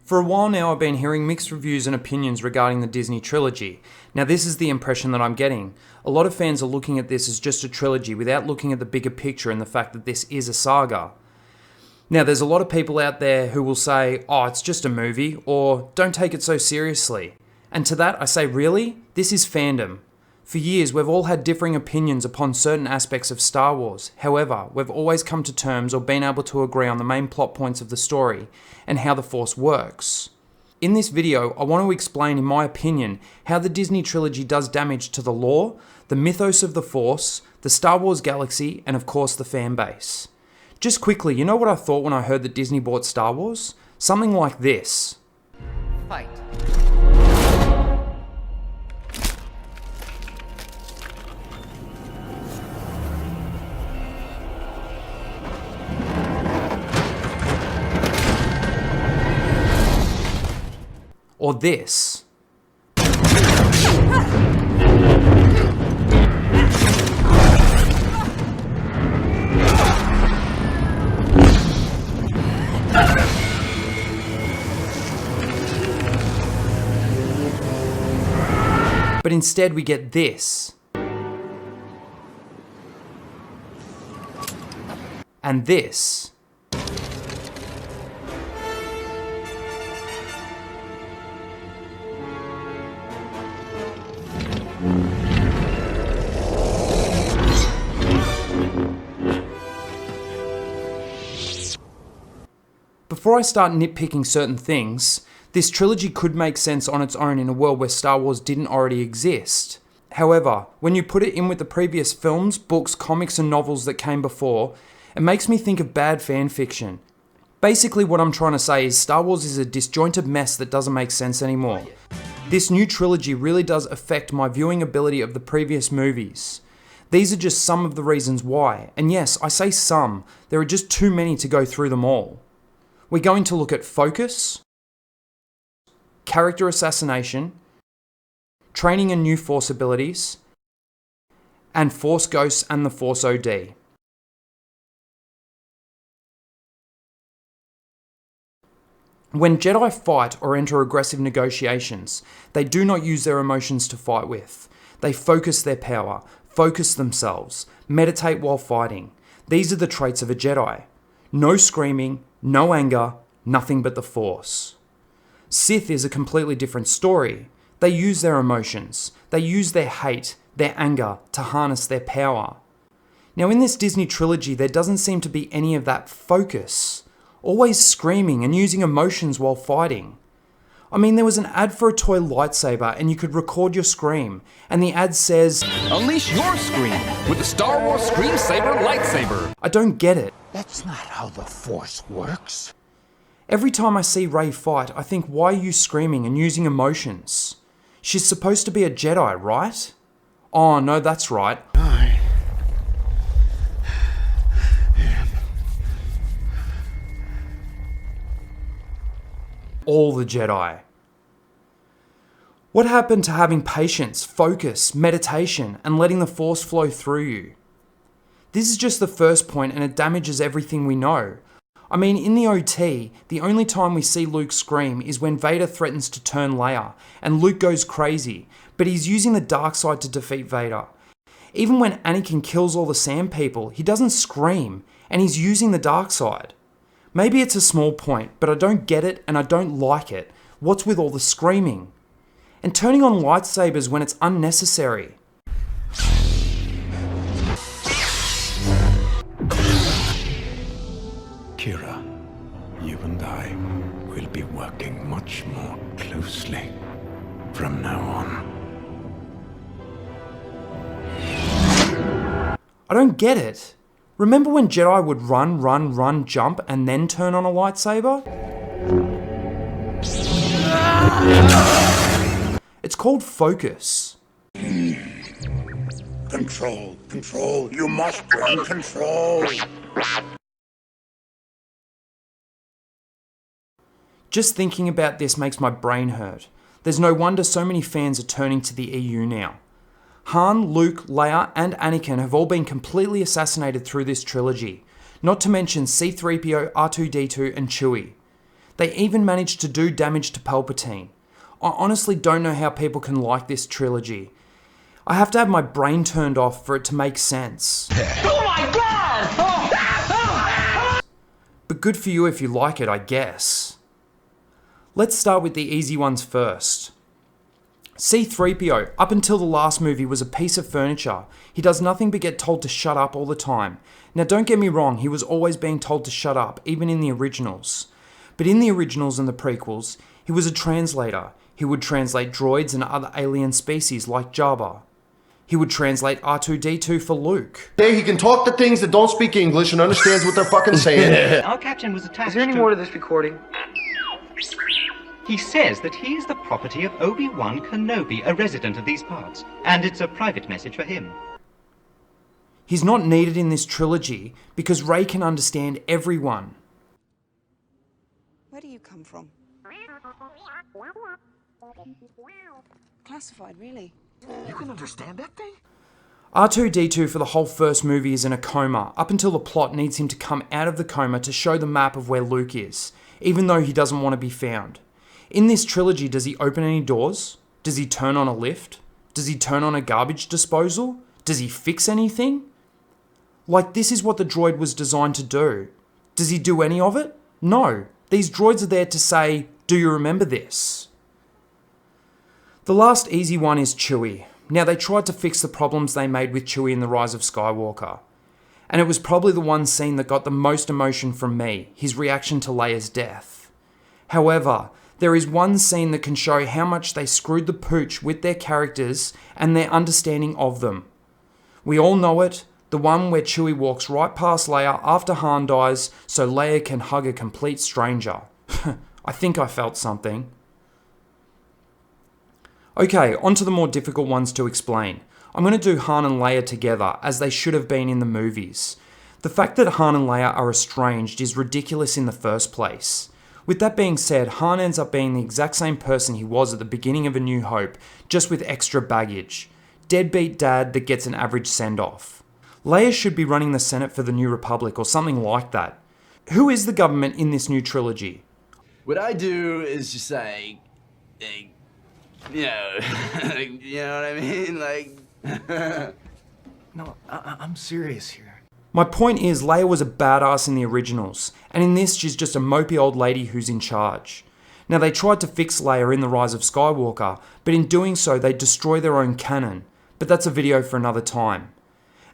For a while now, I've been hearing mixed reviews and opinions regarding the Disney trilogy. Now, this is the impression that I'm getting. A lot of fans are looking at this as just a trilogy without looking at the bigger picture and the fact that this is a saga. Now, there's a lot of people out there who will say, oh, it's just a movie, or don't take it so seriously. And to that, I say, really? This is fandom. For years, we've all had differing opinions upon certain aspects of Star Wars. However, we've always come to terms or been able to agree on the main plot points of the story and how the Force works. In this video, I want to explain, in my opinion, how the Disney trilogy does damage to the lore, the mythos of the Force, the Star Wars galaxy, and of course the fan base. Just quickly, you know what I thought when I heard that Disney bought Star Wars? Something like this. Fight. Or this. But instead we get this. And this. Before I start nitpicking certain things, this trilogy could make sense on its own in a world where Star Wars didn't already exist. However, when you put it in with the previous films, books, comics and novels that came before, it makes me think of bad fan fiction. Basically what I'm trying to say is Star Wars is a disjointed mess that doesn't make sense anymore. This new trilogy really does affect my viewing ability of the previous movies. These are just some of the reasons why, and yes, I say some, there are just too many to go through them all. We're going to look at focus, character assassination, training and new Force abilities, and Force Ghosts and the Force OD. When Jedi fight or enter aggressive negotiations, they do not use their emotions to fight with. They focus their power, focus themselves, meditate while fighting. These are the traits of a Jedi. No screaming, no anger, nothing but the Force. Sith is a completely different story. They use their emotions. They use their hate, their anger to harness their power. Now in this Disney trilogy, there doesn't seem to be any of that focus. Always screaming and using emotions while fighting. I mean, there was an ad for a toy lightsaber and you could record your scream. And the ad says, "Unleash your scream with the Star Wars Scream Saber lightsaber." I don't get it. That's not how the Force works. Every time I see Rey fight, I think, why are you screaming and using emotions? She's supposed to be a Jedi, right? Oh, no, that's right. I am. All the Jedi. What happened to having patience, focus, meditation, and letting the Force flow through you? This is just the first point and it damages everything we know. I mean, in the OT, the only time we see Luke scream is when Vader threatens to turn Leia, and Luke goes crazy, but he's using the dark side to defeat Vader. Even when Anakin kills all the Sand People, he doesn't scream, and he's using the dark side. Maybe it's a small point, but I don't get it and I don't like it. What's with all the screaming? And turning on lightsabers when it's unnecessary. Kira, you and I will be working much more closely from now on. I don't get it. Remember when Jedi would run, jump, and then turn on a lightsaber? It's called focus. Control, control, you must gain control. Just thinking about this makes my brain hurt. There's no wonder so many fans are turning to the EU now. Han, Luke, Leia, and Anakin have all been completely assassinated through this trilogy, not to mention C-3PO, R2-D2, and Chewie. They even managed to do damage to Palpatine. I honestly don't know how people can like this trilogy. I have to have my brain turned off for it to make sense. Oh my god! But good for you if you like it, I guess. Let's start with the easy ones first. C-3PO, up until the last movie, was a piece of furniture. He does nothing but get told to shut up all the time. Now don't get me wrong, he was always being told to shut up, even in the originals. But in the originals and the prequels, he was a translator. He would translate droids and other alien species like Jabba. He would translate R2-D2 for Luke. He can talk to things that don't speak English and understands what they're fucking saying. Our captain was attached. Is there any more to this recording? He says that he is the property of Obi-Wan Kenobi, a resident of these parts, and it's a private message for him. He's not needed in this trilogy because Rey can understand everyone. Where do you come from? Classified, really? You can understand that thing? R2-D2 for the whole first movie is in a coma, up until the plot needs him to come out of the coma to show the map of where Luke is, even though he doesn't want to be found. In this trilogy, does he open any doors? Does he turn on a lift? Does he turn on a garbage disposal? Does he fix anything? Like, this is what the droid was designed to do. Does he do any of it? No. These droids are there to say, do you remember this? The last easy one is Chewie. Now, they tried to fix the problems they made with Chewie in The Rise of Skywalker. And it was probably the one scene that got the most emotion from me, his reaction to Leia's death. However, there is one scene that can show how much they screwed the pooch with their characters and their understanding of them. We all know it, the one where Chewie walks right past Leia after Han dies so Leia can hug a complete stranger. I think I felt something. Okay, on to the more difficult ones to explain. I'm going to do Han and Leia together, as they should have been in the movies. The fact that Han and Leia are estranged is ridiculous in the first place. With that being said, Han ends up being the exact same person he was at the beginning of A New Hope, just with extra baggage. Deadbeat dad that gets an average send-off. Leia should be running the Senate for the New Republic or something like that. Who is the government in this new trilogy? What I do is just like you know, you know what I mean? Like, No, I'm serious here. My point is, Leia was a badass in the originals, and in this she's just a mopey old lady who's in charge. Now they tried to fix Leia in The Rise of Skywalker, but in doing so they destroy their own canon, but that's a video for another time.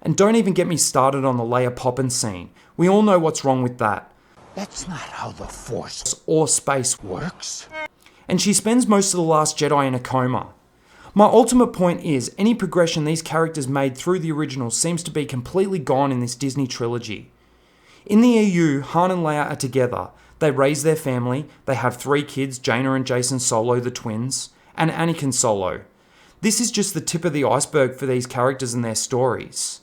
And don't even get me started on the Leia Poppin scene. We all know what's wrong with that. That's not how the Force Or space works. And she spends most of The Last Jedi in a coma. My ultimate point is, any progression these characters made through the originals seems to be completely gone in this Disney trilogy. In the EU, Han and Leia are together. They raise their family, they have 3 kids, Jaina and Jacen Solo, the twins, and Anakin Solo. This is just the tip of the iceberg for these characters and their stories.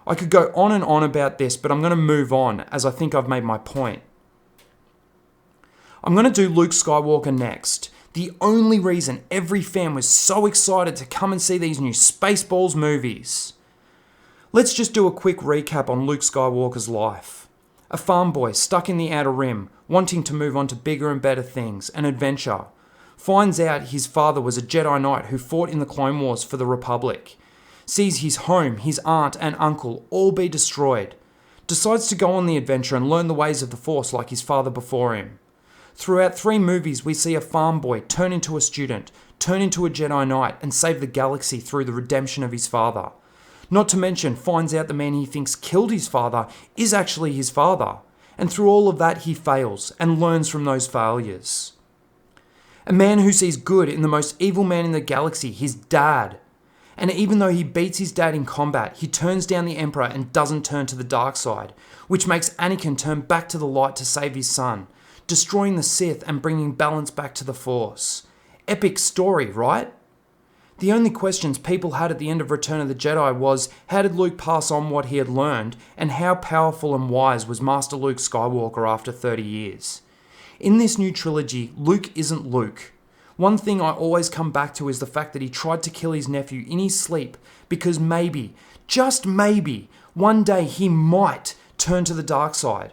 I could go on and on about this, but I'm going to move on, as I think I've made my point. I'm going to do Luke Skywalker next. The only reason every fan was so excited to come and see these new Spaceballs movies. Let's just do a quick recap on Luke Skywalker's life. A farm boy stuck in the Outer Rim, wanting to move on to bigger and better things, an adventure. Finds out his father was a Jedi Knight who fought in the Clone Wars for the Republic. Sees his home, his aunt and uncle all be destroyed. Decides to go on the adventure and learn the ways of the Force like his father before him. Throughout 3 movies, we see a farm boy turn into a student, turn into a Jedi Knight, and save the galaxy through the redemption of his father. Not to mention, finds out the man he thinks killed his father is actually his father. And through all of that, he fails, and learns from those failures. A man who sees good in the most evil man in the galaxy, his dad. And even though he beats his dad in combat, he turns down the Emperor and doesn't turn to the dark side, which makes Anakin turn back to the light to save his son, destroying the Sith and bringing balance back to the Force. Epic story, right? The only questions people had at the end of Return of the Jedi was, how did Luke pass on what he had learned, and how powerful and wise was Master Luke Skywalker after 30 years? In this new trilogy, Luke isn't Luke. One thing I always come back to is the fact that he tried to kill his nephew in his sleep because maybe, just maybe, one day he might turn to the dark side.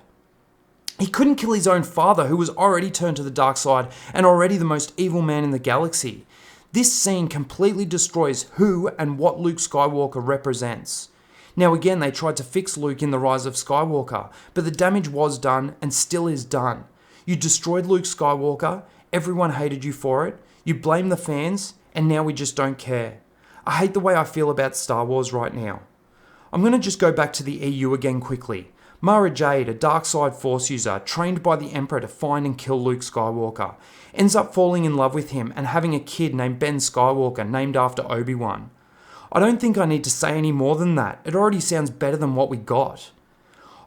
He couldn't kill his own father, who was already turned to the dark side and already the most evil man in the galaxy. This scene completely destroys who and what Luke Skywalker represents. Now again, they tried to fix Luke in The Rise of Skywalker, but the damage was done and still is done. You destroyed Luke Skywalker, everyone hated you for it, you blame the fans, and now we just don't care. I hate the way I feel about Star Wars right now. I'm going to just go back to the EU again quickly. Mara Jade, a dark side Force user, trained by the Emperor to find and kill Luke Skywalker, ends up falling in love with him and having a kid named Ben Skywalker, named after Obi-Wan. I don't think I need to say any more than that. It already sounds better than what we got.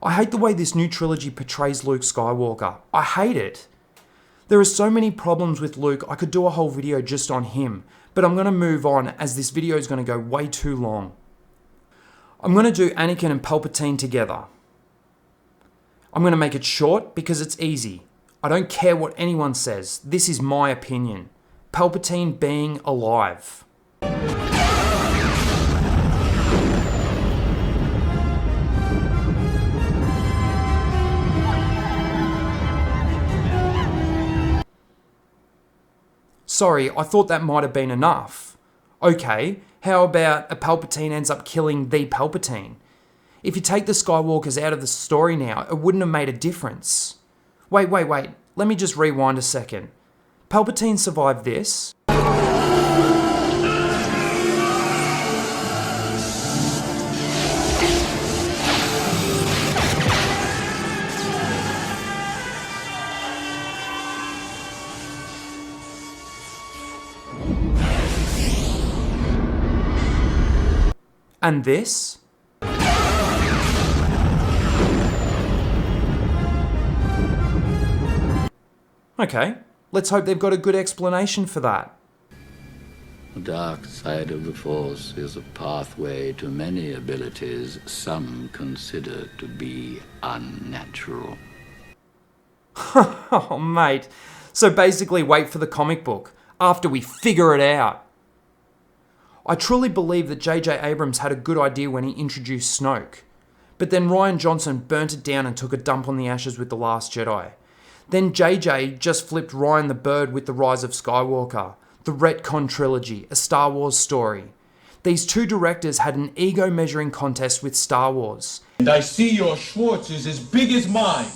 I hate the way this new trilogy portrays Luke Skywalker. I hate it. There are so many problems with Luke, I could do a whole video just on him, but I'm going to move on as this video is going to go way too long. I'm going to do Anakin and Palpatine together. I'm going to make it short because it's easy. I don't care what anyone says. This is my opinion. Palpatine being alive. Sorry, I thought that might have been enough. Okay, how about a Palpatine ends up killing the Palpatine? If you take the Skywalkers out of the story now, it wouldn't have made a difference. Wait, let me just rewind a second. Palpatine survived this. And this. Okay, let's hope they've got a good explanation for that. The dark side of the Force is a pathway to many abilities some consider to be unnatural. Oh, mate. So basically, wait for the comic book after we figure it out. I truly believe that J.J. Abrams had a good idea when he introduced Snoke. But then Rian Johnson burnt it down and took a dump on the ashes with The Last Jedi. Then J.J. just flipped Ryan the Bird with The Rise of Skywalker, the retcon trilogy, a Star Wars story. These two directors had an ego-measuring contest with Star Wars. And I see your Schwartz is as big as mine.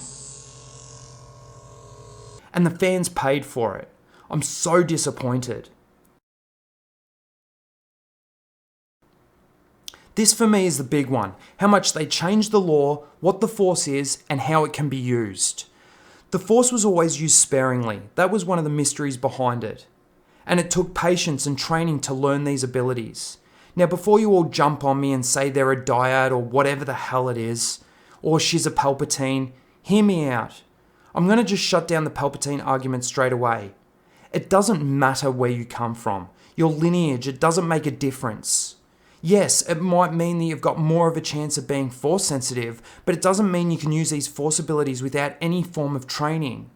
And the fans paid for it. I'm so disappointed. This for me is the big one. How much they changed the lore, what the Force is, and how it can be used. The Force was always used sparingly. That was one of the mysteries behind it. And it took patience and training to learn these abilities. Now before you all jump on me and say they're a dyad or whatever the hell it is, or she's a Palpatine, hear me out. I'm going to just shut down the Palpatine argument straight away. It doesn't matter where you come from. Your lineage, it doesn't make a difference. Yes, it might mean that you've got more of a chance of being Force sensitive, but it doesn't mean you can use these Force abilities without any form of training.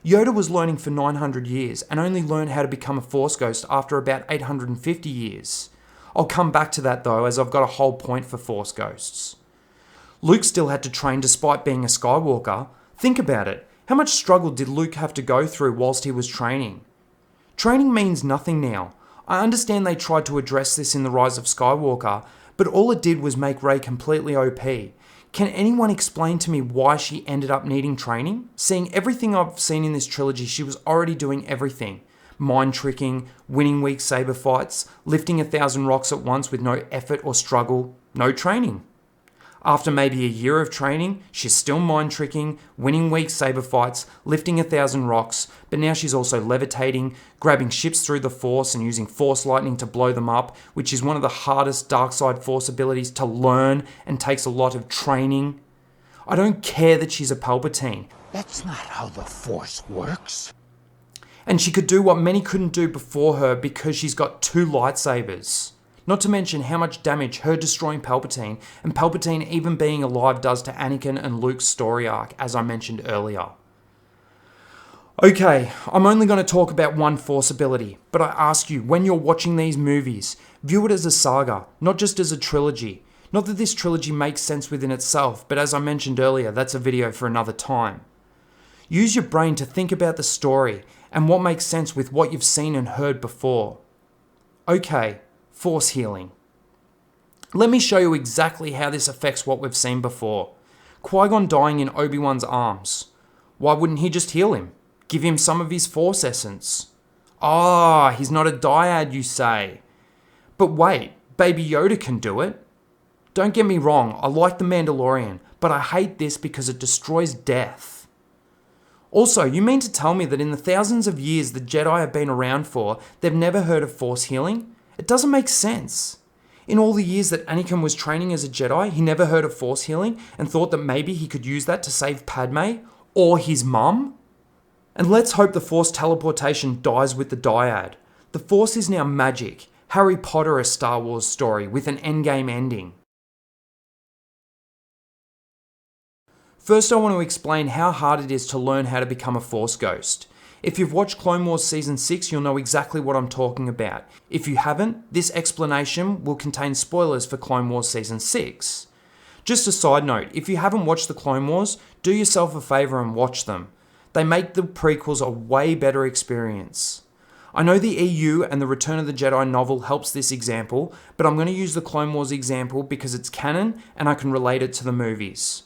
Yoda was learning for 900 years and only learned how to become a Force ghost after about 850 years. I'll come back to that though, as I've got a whole point for Force ghosts. Luke still had to train despite being a Skywalker. Think about it. How much struggle did Luke have to go through whilst he was training? Training means nothing now. I understand they tried to address this in The Rise of Skywalker, but all it did was make Rey completely OP. Can anyone explain to me why she ended up needing training? Seeing everything I've seen in this trilogy, she was already doing everything. Mind tricking, winning weak saber fights, lifting 1,000 rocks at once with no effort or struggle, no training. After maybe a year of training, she's still mind tricking, winning weak saber fights, lifting 1,000 rocks, but now she's also levitating, grabbing ships through the Force and using Force lightning to blow them up, which is one of the hardest dark side Force abilities to learn and takes a lot of training. I don't care that she's a Palpatine. That's not how the Force works. And she could do what many couldn't do before her because she's got 2 lightsabers. Not to mention how much damage her destroying Palpatine and Palpatine even being alive does to Anakin and Luke's story arc, as I mentioned earlier. Okay, I'm only going to talk about one Force ability, but I ask you, when you're watching these movies, view it as a saga, not just as a trilogy. Not that this trilogy makes sense within itself, but as I mentioned earlier, that's a video for another time. Use your brain to think about the story and what makes sense with what you've seen and heard before. Okay, force healing. Let me show you exactly how this affects what we've seen before. Qui-Gon dying in Obi-Wan's arms. Why wouldn't he just heal him? Give him some of his Force essence. Ah, he's not a dyad, you say. But wait, Baby Yoda can do it. Don't get me wrong, I like The Mandalorian, but I hate this because it destroys death. Also, you mean to tell me that in the thousands of years the Jedi have been around for, they've never heard of Force healing? It doesn't make sense. In all the years that Anakin was training as a Jedi, he never heard of Force healing and thought that maybe he could use that to save Padme or his mum? And let's hope the Force teleportation dies with the dyad. The Force is now magic, Harry Potter a Star Wars story with an endgame ending. First, I want to explain how hard it is to learn how to become a Force ghost. If you've watched Clone Wars Season 6, you'll know exactly what I'm talking about. If you haven't, this explanation will contain spoilers for Clone Wars Season 6. Just a side note, if you haven't watched the Clone Wars, do yourself a favour and watch them. They make the prequels a way better experience. I know the EU and the Return of the Jedi novel helps this example, but I'm going to use the Clone Wars example because it's canon and I can relate it to the movies.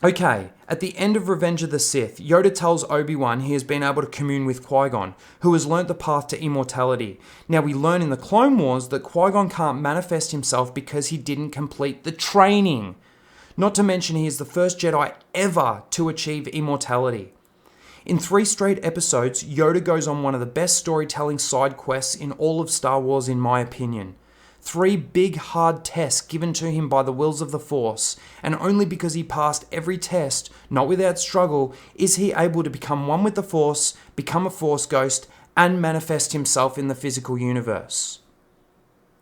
Okay, at the end of Revenge of the Sith, Yoda tells Obi-Wan he has been able to commune with Qui-Gon, who has learnt the path to immortality. Now we learn in the Clone Wars that Qui-Gon can't manifest himself because he didn't complete the training. Not to mention he is the first Jedi ever to achieve immortality. In 3 straight episodes, Yoda goes on one of the best storytelling side quests in all of Star Wars in my opinion. 3 big hard tests given to him by the wills of the Force, and only because he passed every test, not without struggle, is he able to become one with the Force, become a Force ghost, and manifest himself in the physical universe.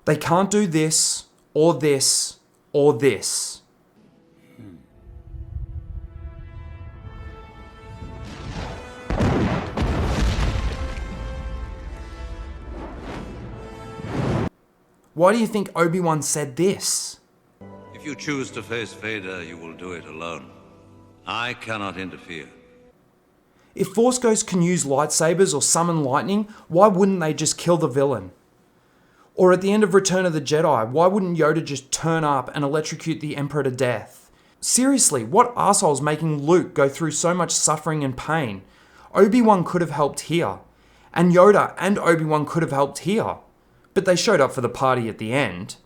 They can't do this, or this, or this. Why do you think Obi-Wan said this? If you choose to face Vader, you will do it alone. I cannot interfere. If Force Ghosts can use lightsabers or summon lightning, why wouldn't they just kill the villain? Or at the end of Return of the Jedi, why wouldn't Yoda just turn up and electrocute the Emperor to death? Seriously, what arsehole's making Luke go through so much suffering and pain? Obi-Wan could have helped here. And Yoda and Obi-Wan could have helped here. But they showed up for the party at the end.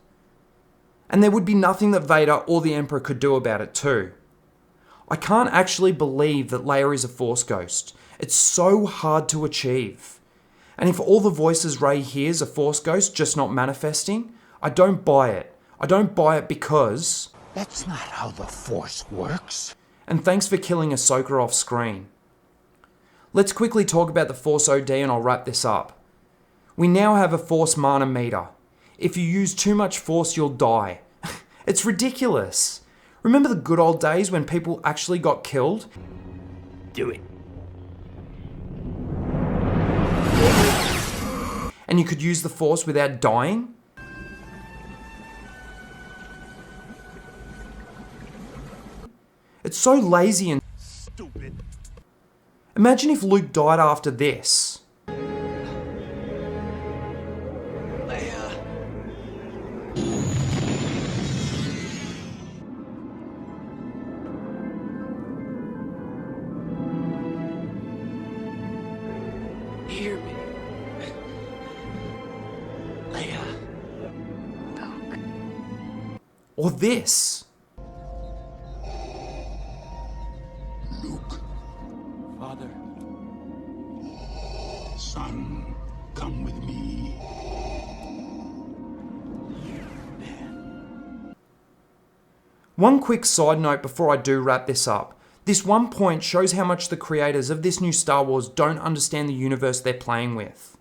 And there would be nothing that Vader or the Emperor could do about it too. I can't actually believe that Leia is a Force ghost. It's so hard to achieve. And if all the voices Rey hears are Force ghosts just not manifesting, I don't buy it. I don't buy it because... That's not how the Force works. And thanks for killing Ahsoka off screen. Let's quickly talk about the Force OD and I'll wrap this up. We now have a Force mana meter. If you use too much Force, you'll die. It's ridiculous. Remember the good old days when people actually got killed? Do it. And you could use the Force without dying? It's so lazy and stupid. Imagine if Luke died after this. Hear me. Leia. Or this. Luke. Father. Son, come with me. One quick side note before I do wrap this up. This one point shows how much the creators of this new Star Wars don't understand the universe they're playing with.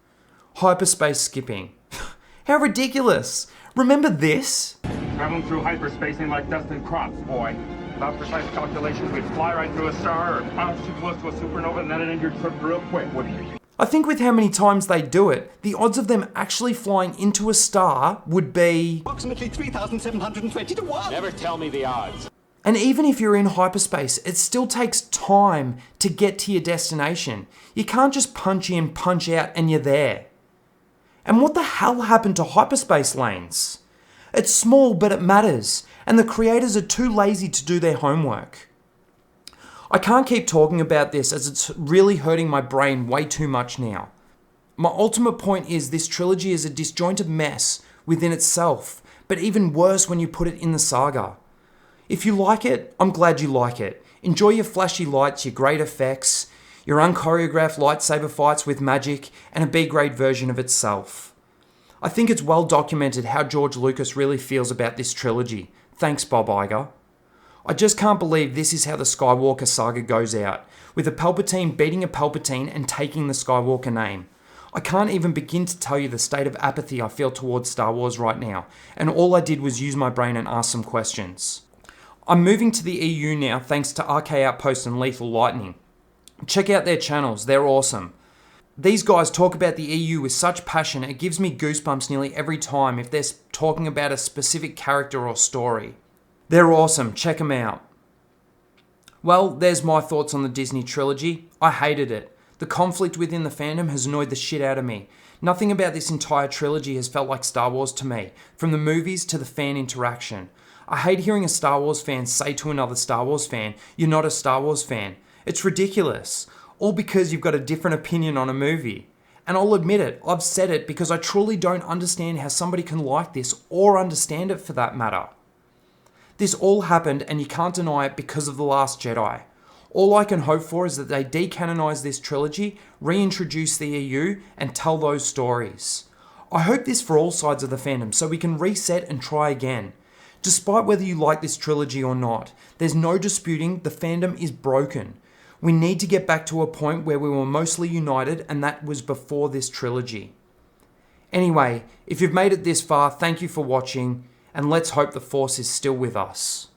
Hyperspace skipping. How ridiculous! Remember this? Traveling through hyperspace ain't like dust and crops, boy. Without precise calculations, we'd fly right through a star or bounce too close to a supernova and that'd end your trip real quick, wouldn't it? I think with how many times they do it, the odds of them actually flying into a star would be... Approximately 3,720 to 1. Never tell me the odds. And even if you're in hyperspace, it still takes time to get to your destination. You can't just punch in, punch out, and you're there. And what the hell happened to hyperspace lanes? It's small, but it matters, and the creators are too lazy to do their homework. I can't keep talking about this as it's really hurting my brain way too much now. My ultimate point is this trilogy is a disjointed mess within itself, but even worse when you put it in the saga. If you like it, I'm glad you like it. Enjoy your flashy lights, your great effects, your unchoreographed lightsaber fights with magic, and a B-grade version of itself. I think it's well documented how George Lucas really feels about this trilogy. Thanks, Bob Iger. I just can't believe this is how the Skywalker saga goes out, with a Palpatine beating a Palpatine and taking the Skywalker name. I can't even begin to tell you the state of apathy I feel towards Star Wars right now, and all I did was use my brain and ask some questions. I'm moving to the EU now thanks to RK Outpost and Lethal Lightning. Check out their channels, they're awesome. These guys talk about the EU with such passion, it gives me goosebumps nearly every time if they're talking about a specific character or story. They're awesome, check them out. Well, there's my thoughts on the Disney trilogy. I hated it. The conflict within the fandom has annoyed the shit out of me. Nothing about this entire trilogy has felt like Star Wars to me, from the movies to the fan interaction. I hate hearing a Star Wars fan say to another Star Wars fan, "You're not a Star Wars fan." It's ridiculous. All because you've got a different opinion on a movie. And I'll admit it, I've said it because I truly don't understand how somebody can like this or understand it for that matter. This all happened and you can't deny it because of The Last Jedi. All I can hope for is that they decanonize this trilogy, reintroduce the EU, and tell those stories. I hope this for all sides of the fandom so we can reset and try again. Despite whether you like this trilogy or not, there's no disputing the fandom is broken. We need to get back to a point where we were mostly united, and that was before this trilogy. Anyway, if you've made it this far, thank you for watching, and let's hope the Force is still with us.